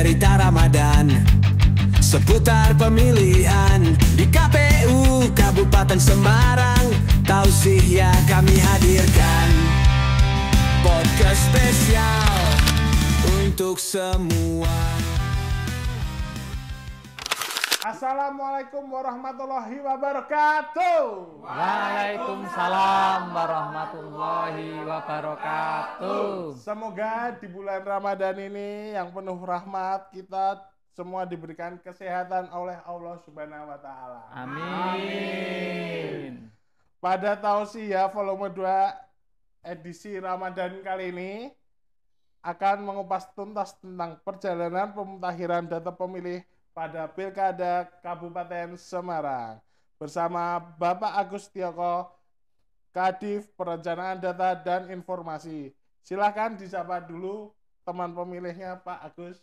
berita Ramadan seputar pemilihan di KPU Kabupaten Semarang. Tausiah kami hadirkan podcast spesial untuk semua. Assalamualaikum warahmatullahi wabarakatuh. Waalaikumsalam warahmatullahi wabarakatuh. Semoga di bulan Ramadan ini yang penuh rahmat, kita semua diberikan kesehatan oleh Allah Subhanahu wa Ta'ala. Amin. Pada Tausiah volume 2 edisi Ramadan kali ini akan mengupas tuntas tentang perjalanan pemutahiran data pemilih pada Pilkada Kabupaten Semarang bersama Bapak Agus Tioko, Kadif Perencanaan Data dan Informasi. Silakan disapa dulu teman pemilihnya, Pak Agus.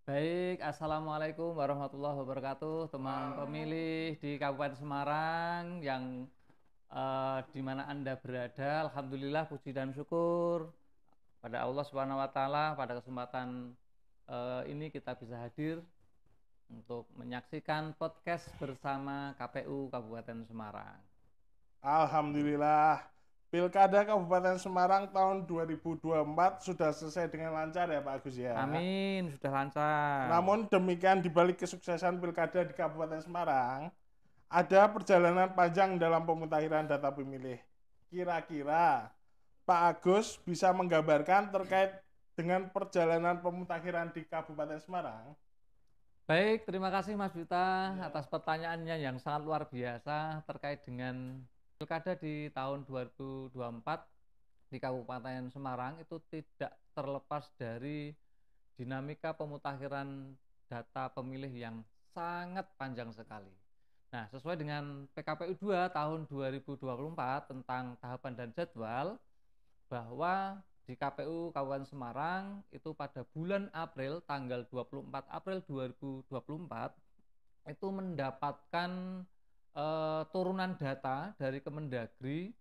Baik, assalamualaikum warahmatullahi wabarakatuh, teman pemilih di Kabupaten Semarang yang di mana Anda berada. Alhamdulillah, puji dan syukur pada Allah Subhanahu wa Ta'ala, pada kesempatan ini kita bisa hadir untuk menyaksikan podcast bersama KPU Kabupaten Semarang. Alhamdulillah, Pilkada Kabupaten Semarang tahun 2024 sudah selesai dengan lancar ya Pak Agus ya. Amin, sudah lancar. Namun demikian, di balik kesuksesan Pilkada di Kabupaten Semarang, ada perjalanan panjang dalam pemutahiran data pemilih. Kira-kira Pak Agus bisa menggambarkan terkait dengan perjalanan pemutahiran di Kabupaten Semarang? Baik, terima kasih Mas Bita atas pertanyaannya yang sangat luar biasa terkait dengan Pilkada di tahun 2024 di Kabupaten Semarang. Itu tidak terlepas dari dinamika pemutakhiran data pemilih yang sangat panjang sekali. Nah, sesuai dengan PKPU 2 tahun 2024 tentang tahapan dan jadwal, bahwa di KPU Kabupaten Semarang itu pada bulan April, tanggal 24 April 2024 itu mendapatkan turunan data dari Kemendagri,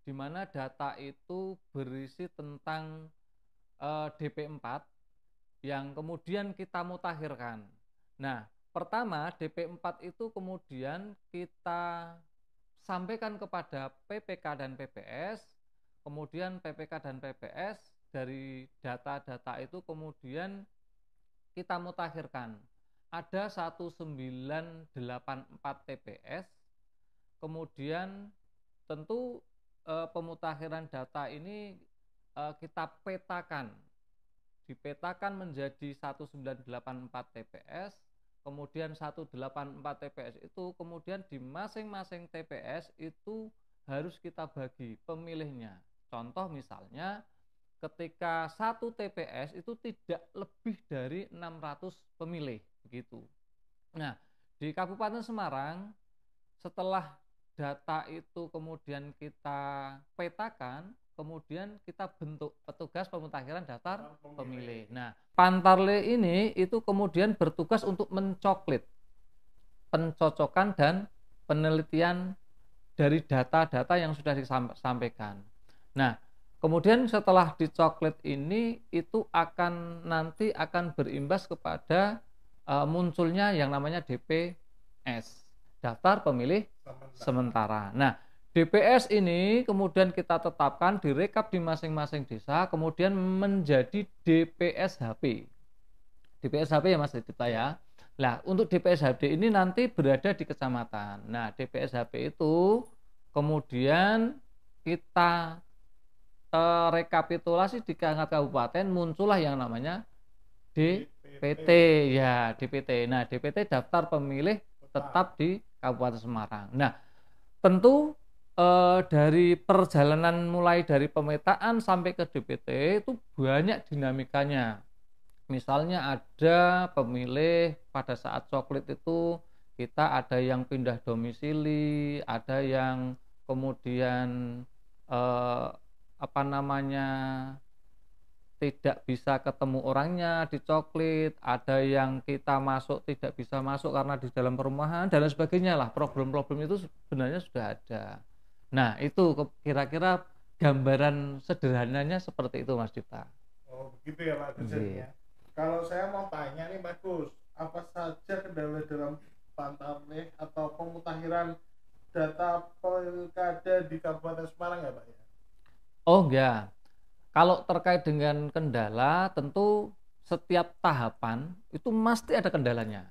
di mana data itu berisi tentang DP4 yang kemudian kita mutakhirkan. Nah, pertama DP4 itu kemudian kita sampaikan kepada PPK dan PPS. Kemudian PPK dan PPS dari data-data itu kemudian kita mutakhirkan. Ada 1984 TPS. Kemudian tentu pemutakhiran data ini kita petakan. Dipetakan menjadi 1984 TPS. Kemudian 184 TPS itu kemudian di masing-masing TPS itu harus kita bagi pemilihnya. Contoh misalnya ketika satu TPS itu tidak lebih dari 600 pemilih begitu. Nah, di Kabupaten Semarang setelah data itu kemudian kita petakan, kemudian kita bentuk petugas pemutakhiran daftar pemilih. Nah, Pantarle ini itu kemudian bertugas untuk mencoklit pencocokan dan penelitian dari data-data yang sudah disampaikan. Nah, kemudian setelah dicoklit ini itu nanti akan berimbas kepada munculnya yang namanya DPS, daftar pemilih sementara. Nah, DPS ini kemudian kita tetapkan, direkap di masing-masing desa, kemudian menjadi DPSHP. DPSHP ya Mas Dita ya. Nah, untuk DPSHP ini nanti berada di kecamatan. Nah, DPSHP itu kemudian kita rekapitulasi di tingkat kabupaten, muncullah yang namanya DPT ya, DPT. Nah, DPT daftar pemilih tetap di Kabupaten Semarang. Nah, tentu dari perjalanan mulai dari pemetaan sampai ke DPT itu banyak dinamikanya. Misalnya ada pemilih pada saat coklit itu kita ada yang pindah domisili, ada yang kemudian tidak bisa ketemu orangnya di coklit, ada yang kita masuk tidak bisa masuk karena di dalam perumahan dan lain sebagainya lah. Problem-problem itu sebenarnya sudah ada. Nah, itu kira-kira gambaran sederhananya seperti itu Mas Dipta. Oh, begitu ya Pak Agus ya. kalau saya mau tanya nih Pak Gus, apa saja kendala dalam pantarlih atau pemutakhiran data pilkada di Kabupaten Semarang ya Pak ya? Oh enggak. Kalau terkait dengan kendala, tentu setiap tahapan itu mesti ada kendalanya.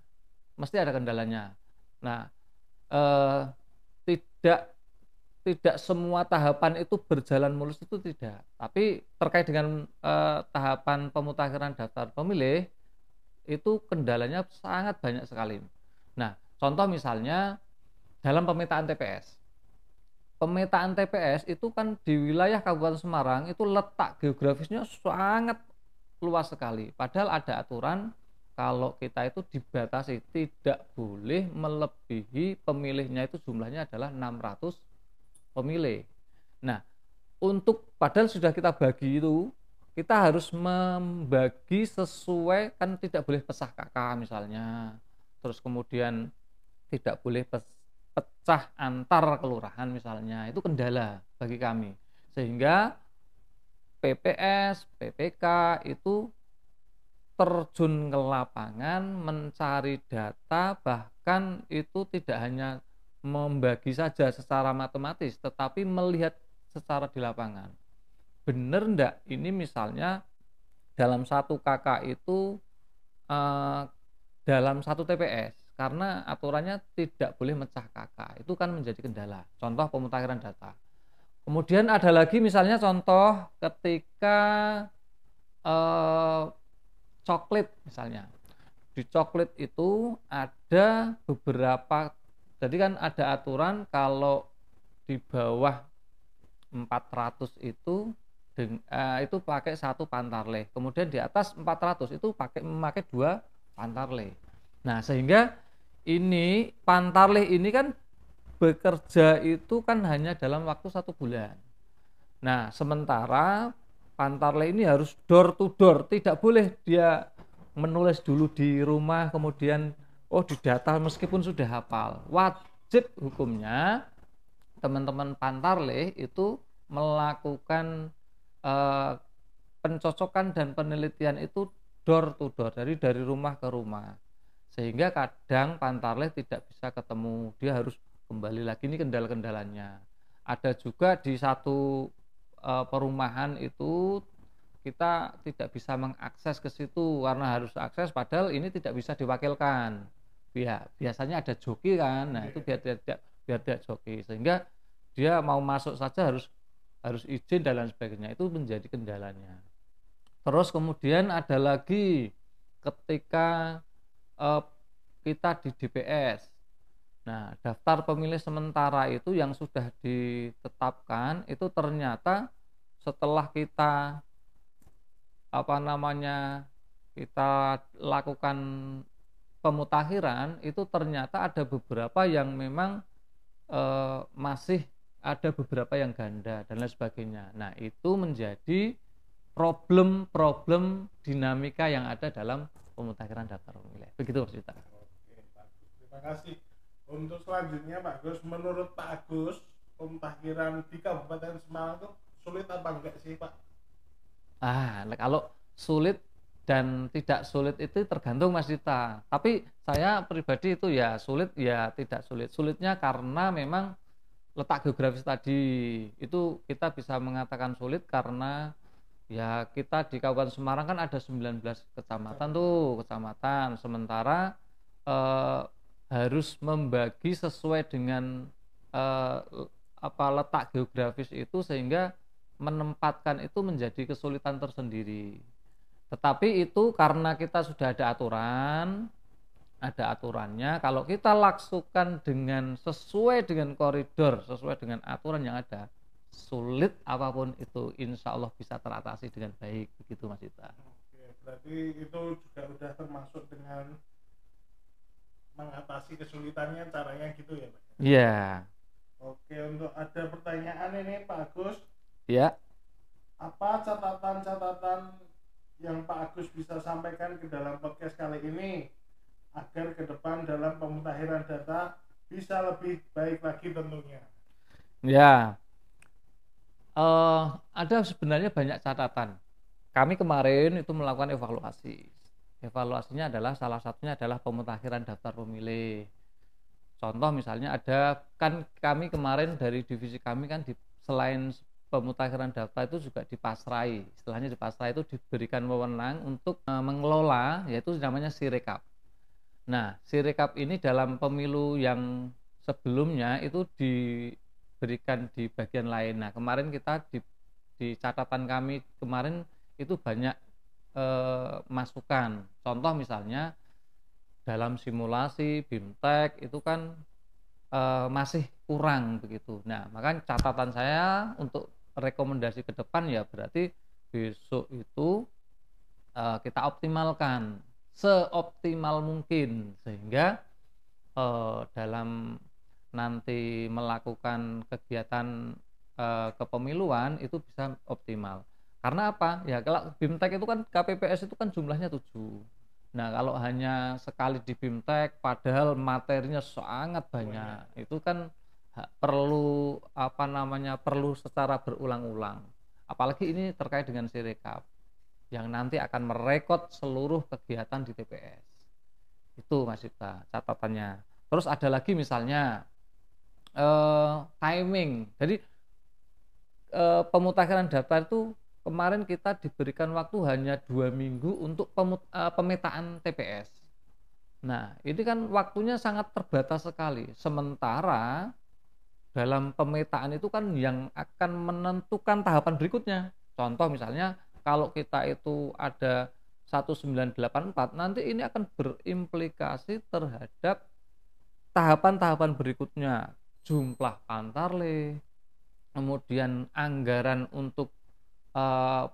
Mesti ada kendalanya. Nah, eh, tidak tidak semua tahapan itu berjalan mulus itu tidak. Tapi terkait dengan tahapan pemutakhiran daftar pemilih itu kendalanya sangat banyak sekali. Nah, contoh misalnya dalam pemetaan TPS. Pemetaan TPS itu kan di wilayah Kabupaten Semarang itu letak geografisnya sangat luas sekali. Padahal ada aturan kalau kita itu dibatasi tidak boleh melebihi pemilihnya itu jumlahnya adalah 600 pemilih. Nah, untuk padahal sudah kita bagi itu, kita harus membagi sesuai, kan tidak boleh pesah kakak misalnya. Terus kemudian tidak boleh pecah antar kelurahan misalnya. Itu kendala bagi kami. Sehingga PPS, PPK itu terjun ke lapangan mencari data, bahkan itu tidak hanya membagi saja secara matematis, tetapi melihat secara di lapangan. Bener enggak ini misalnya dalam satu KK itu dalam satu TPS, karena aturannya tidak boleh mecah KK, itu kan menjadi kendala. Contoh pemutakhiran data. Kemudian ada lagi misalnya contoh ketika coklit misalnya. Di coklit itu ada beberapa, jadi kan ada aturan kalau di bawah 400 itu pakai satu pantarlih. Kemudian di atas 400 itu memakai 2 pantarlih. Nah, sehingga ini pantarlih ini kan bekerja itu kan hanya dalam waktu 1 bulan. Nah, sementara pantarlih ini harus door to door, tidak boleh dia menulis dulu di rumah kemudian di data meskipun sudah hafal. Wajib hukumnya teman-teman pantarlih itu melakukan pencocokan dan penelitian itu door to door, dari rumah ke rumah. Sehingga kadang pantarlih tidak bisa ketemu, dia harus kembali lagi. Ini kendala-kendalanya. Ada juga di satu perumahan itu kita tidak bisa mengakses ke situ karena harus akses, padahal ini tidak bisa diwakilkan. Biasanya ada joki kan, nah itu biar tidak joki, sehingga dia mau masuk saja harus izin dan lain sebagainya, itu menjadi kendalanya. Terus kemudian ada lagi ketika kita di DPS. Nah, daftar pemilih sementara itu yang sudah ditetapkan itu ternyata setelah kita kita lakukan pemutakhiran itu ternyata ada beberapa yang memang masih ada beberapa yang ganda dan lain sebagainya. Nah, itu menjadi problem dinamika yang ada dalam pemutakhiran daftar pemilih. Begitu Mas Yuta. Oke, Pak Agus. Terima kasih. Untuk selanjutnya Pak Agus, menurut Pak Agus, pemutakhiran di Kabupaten Semarang itu sulit apa enggak sih Pak? Kalau sulit dan tidak sulit itu tergantung Mas Dita. Tapi saya pribadi itu ya sulit ya tidak sulit. Sulitnya karena memang letak geografis tadi. Itu kita bisa mengatakan sulit karena ya kita di Kabupaten Semarang kan ada 19 kecamatan. Sementara harus membagi sesuai dengan letak geografis itu, sehingga menempatkan itu menjadi kesulitan tersendiri. Tetapi itu karena kita sudah ada aturannya, kalau kita lakukan dengan sesuai dengan koridor, sesuai dengan aturan yang ada, sulit apapun itu insya Allah bisa teratasi dengan baik. Begitu Mas Ita. Oke, berarti itu juga udah termasuk dengan mengatasi kesulitannya, caranya gitu ya Pak? Iya. Oke, untuk ada pertanyaan ini Pak Agus. Ya. Apa catatan-catatan yang Pak Agus bisa sampaikan ke dalam podcast kali ini agar ke depan dalam pemutakhiran data bisa lebih baik lagi tentunya? Ya. Ada sebenarnya banyak catatan. Kami kemarin itu melakukan evaluasi. Evaluasinya adalah salah satunya adalah pemutakhiran daftar pemilih. Contoh misalnya ada kan kami kemarin dari divisi kami kan selain pemutakhiran daftar itu juga dipasrai, istilahnya dipasrai itu diberikan wewenang untuk mengelola, yaitu namanya Sirekap. Nah, Sirekap ini dalam pemilu yang sebelumnya itu diberikan di bagian lain. Nah, kemarin kita di catatan kami kemarin itu banyak masukan. Contoh misalnya dalam simulasi BIMTEK itu kan masih kurang begitu. Nah, maka catatan saya untuk rekomendasi ke depan ya berarti besok itu kita optimalkan seoptimal mungkin sehingga dalam nanti melakukan kegiatan kepemiluan itu bisa optimal. Karena apa? Ya kalau BIMTEK itu kan KPPS itu kan jumlahnya 7. Nah, kalau hanya sekali di BIMTEK padahal materinya sangat banyak, itu kan perlu perlu secara berulang-ulang. Apalagi ini terkait dengan Sirekap yang nanti akan merekod seluruh kegiatan di TPS. Itu Mas Cipta catatannya. Terus ada lagi misalnya timing. Jadi pemutakhiran daftar itu kemarin kita diberikan waktu hanya 2 minggu untuk pemetaan TPS. Nah, ini kan waktunya sangat terbatas sekali. Sementara dalam pemetaan itu kan yang akan menentukan tahapan berikutnya. Contoh misalnya kalau kita itu ada 1984, nanti ini akan berimplikasi terhadap tahapan-tahapan berikutnya. Jumlah pantarle, kemudian anggaran untuk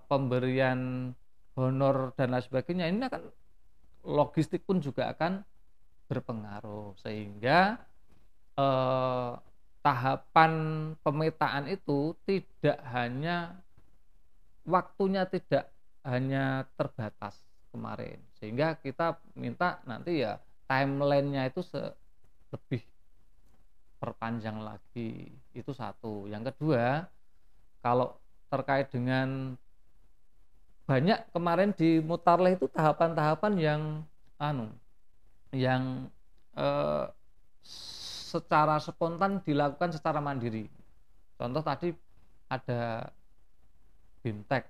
pemberian honor dan lain sebagainya, ini akan logistik pun juga akan berpengaruh sehingga tahapan pemetaan itu tidak hanya waktunya tidak hanya terbatas kemarin, sehingga kita minta nanti ya timelinenya itu lebih perpanjang lagi. Itu satu. Yang kedua, kalau terkait dengan banyak kemarin di Mutarleh itu tahapan-tahapan yang secara spontan dilakukan secara mandiri. Contoh tadi ada BIMTEK.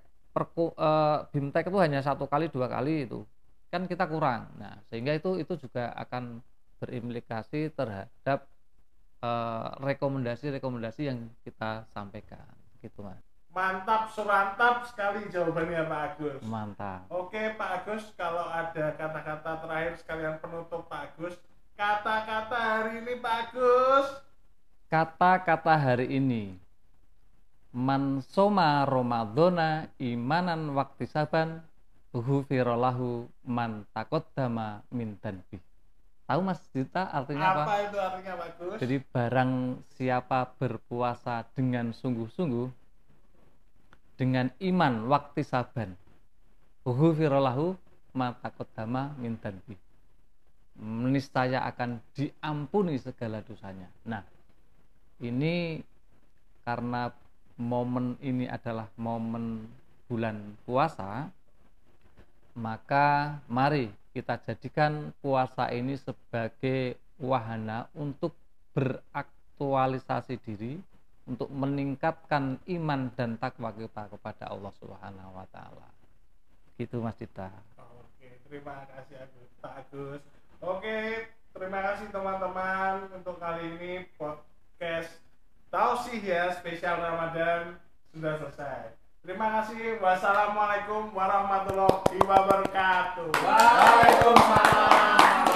BIMTEK itu hanya 1 kali 2 kali itu kan kita kurang. Nah, sehingga itu juga akan berimplikasi terhadap rekomendasi-rekomendasi yang kita sampaikan. Gitu, Mas. Mantap, surantap sekali jawabannya Pak Agus. Mantap. Oke Pak Agus, kalau ada kata-kata terakhir sekalian penutup Pak Agus, kata-kata hari ini Pak Agus. Kata-kata hari ini, man soma Ramadhana imanan waktisaban ghufirallahu man taqaddama min danbi. Tahu Mas Dita artinya apa? Apa itu artinya Pak Agus? Jadi barang siapa berpuasa dengan sungguh-sungguh, dengan iman waktisaban ghufirallahu ma taqaddama min danbi, niscaya akan diampuni segala dosanya. Nah, ini karena momen ini adalah momen bulan puasa, maka mari kita jadikan puasa ini sebagai wahana untuk beraktualisasi diri, untuk meningkatkan iman dan takwa kita kepada Allah Subhanahu wa taala. Gitu Mas Dita. Oke, terima kasih Pak Agus. Oke, terima kasih teman-teman untuk kali ini podcast Tausiah spesial Ramadan sudah selesai. Terima kasih. Wassalamualaikum warahmatullahi wabarakatuh. Waalaikumsalam.